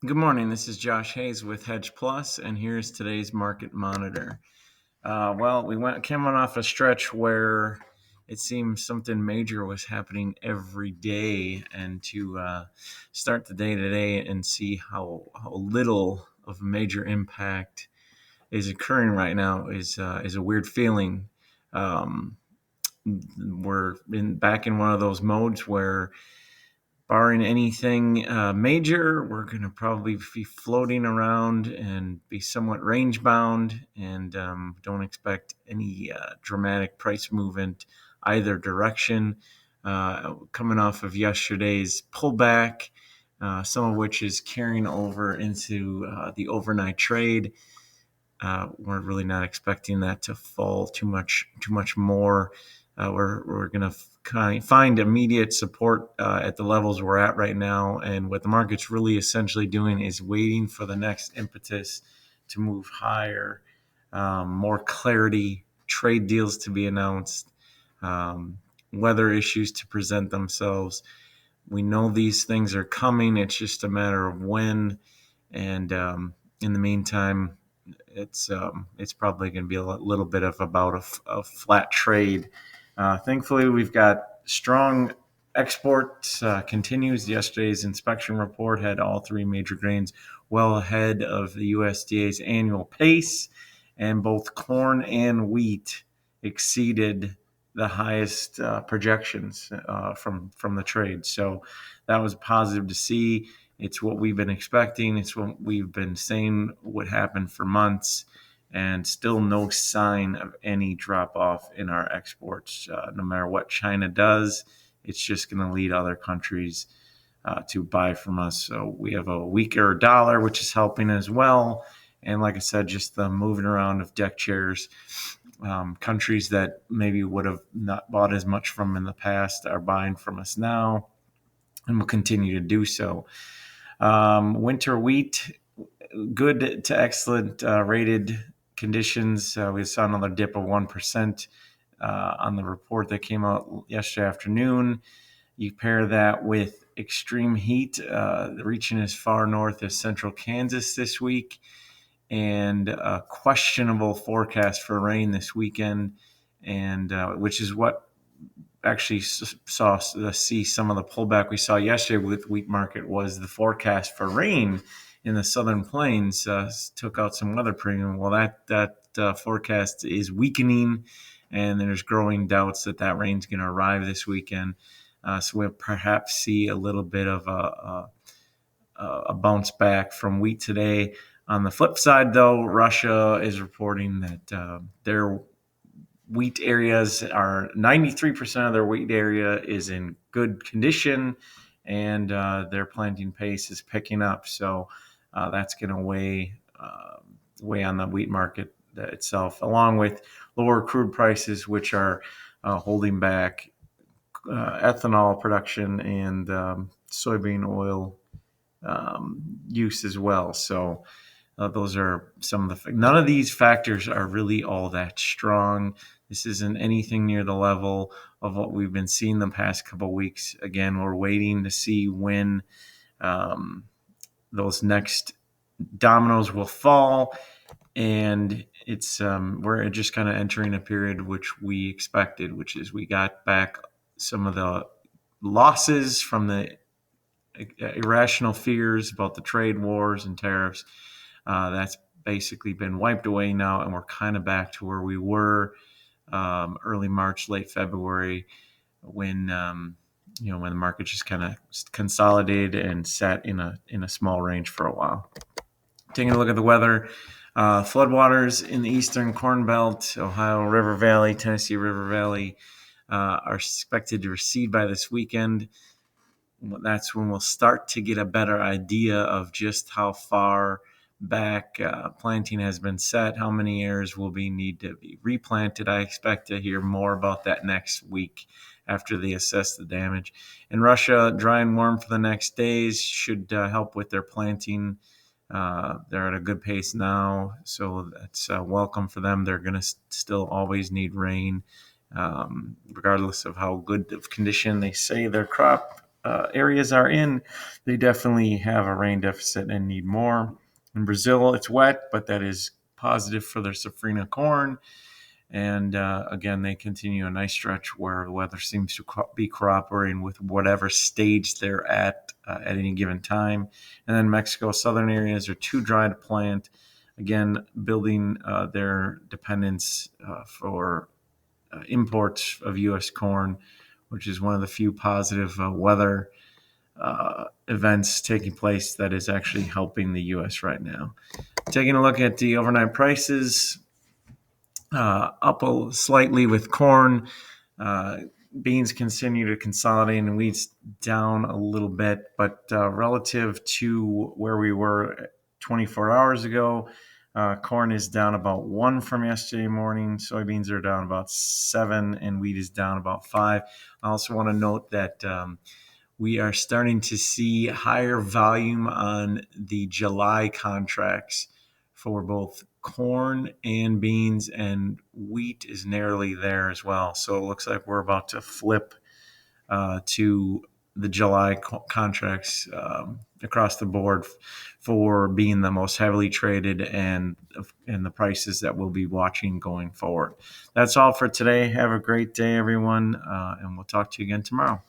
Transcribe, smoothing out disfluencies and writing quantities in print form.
Good morning. This is Josh Hayes with Hedge Plus, and here's today's market monitor. We came on off a stretch where it seemed something major was happening every day, and to start the day today and see how little of a major impact is occurring right now is a weird feeling. Um, we're back in one of those modes where barring anything major, we're going to probably be floating around and be somewhat range bound, and don't expect any dramatic price movement either direction. Coming off of yesterday's pullback, some of which is carrying over into the overnight trade. We're really not expecting that to fall too much more. We're going to find immediate support at the levels we're at right now, and what the market's really essentially doing is waiting for the next impetus to move higher, more clarity, trade deals to be announced, um, weather issues to present themselves. We know these things are coming. It's just a matter of when, and in the meantime, it's probably going to be a little bit of about a flat trade. Thankfully, we've got strong exports continues. Yesterday's inspection report had all three major grains well ahead of the USDA's annual pace, and both corn and wheat exceeded the highest projections from the trade. So that was positive to see. It's what we've been expecting. It's what we've been saying would happen for months, and still no sign of any drop off in our exports. No matter what China does, it's just going to lead other countries to buy from us. So we have a weaker dollar, which is helping as well. And like I said, just the moving around of deck chairs. Countries that maybe would have not bought as much from in the past are buying from us now and will continue to do so. Winter wheat, good to excellent rated conditions. We saw another dip of 1% on the report that came out yesterday afternoon. You pair that with extreme heat reaching as far north as central Kansas this week, and a questionable forecast for rain this weekend, and which is what actually see some of the pullback we saw yesterday with wheat market. Was the forecast for rain in the southern plains took out some weather premium. Well, that forecast is weakening, and there's growing doubts that rain's going to arrive this weekend. So we'll perhaps see a little bit of a bounce back from wheat today. On the flip side, though, Russia is reporting that their wheat areas are 93% of their wheat area is in good condition, and their planting pace is picking up. So that's going to weigh on the wheat market itself, along with lower crude prices, which are holding back ethanol production and soybean oil use as well. So those are some of the. None of these factors are really all that strong. This isn't anything near the level of what we've been seeing the past couple of weeks. Again, we're waiting to see when those next dominoes will fall, and it's we're just kind of entering a period which we expected, which is we got back some of the losses from the irrational fears about the trade wars and tariffs. That's basically been wiped away now, and we're kind of back to where we were early March, late February, when when the market just kind of consolidated and sat in a small range for a while. Taking a look at the weather, floodwaters in the eastern Corn Belt, Ohio River Valley, Tennessee River Valley, are expected to recede by this weekend. That's when we'll start to get a better idea of just how far back planting has been set, how many areas will need to be replanted. I expect to hear more about that next week after they assess the damage. In Russia, dry and warm for the next days should help with their planting. They're at a good pace now, so that's welcome for them. They're going to still always need rain, regardless of how good of condition they say their crop areas are in, they definitely have a rain deficit and need more. In Brazil, it's wet, but that is positive for their safrinha corn. And again, they continue a nice stretch where the weather seems to be cooperating with whatever stage they're at any given time. And then Mexico, southern areas are too dry to plant. Again, building their dependence for imports of U.S. corn, which is one of the few positive weather events taking place that is actually helping the U.S. right now. Taking a look at the overnight prices, up slightly with corn. Beans continue to consolidate and wheat's down a little bit, but relative to where we were 24 hours ago, corn is down about 1 from yesterday morning. Soybeans are down about 7, and wheat is down about 5. I also want to note that we are starting to see higher volume on the July contracts for both corn and beans, and wheat is nearly there as well. So it looks like we're about to flip to the July contracts across the board for being the most heavily traded and the prices that we'll be watching going forward. That's all for today. Have a great day, everyone, and we'll talk to you again tomorrow.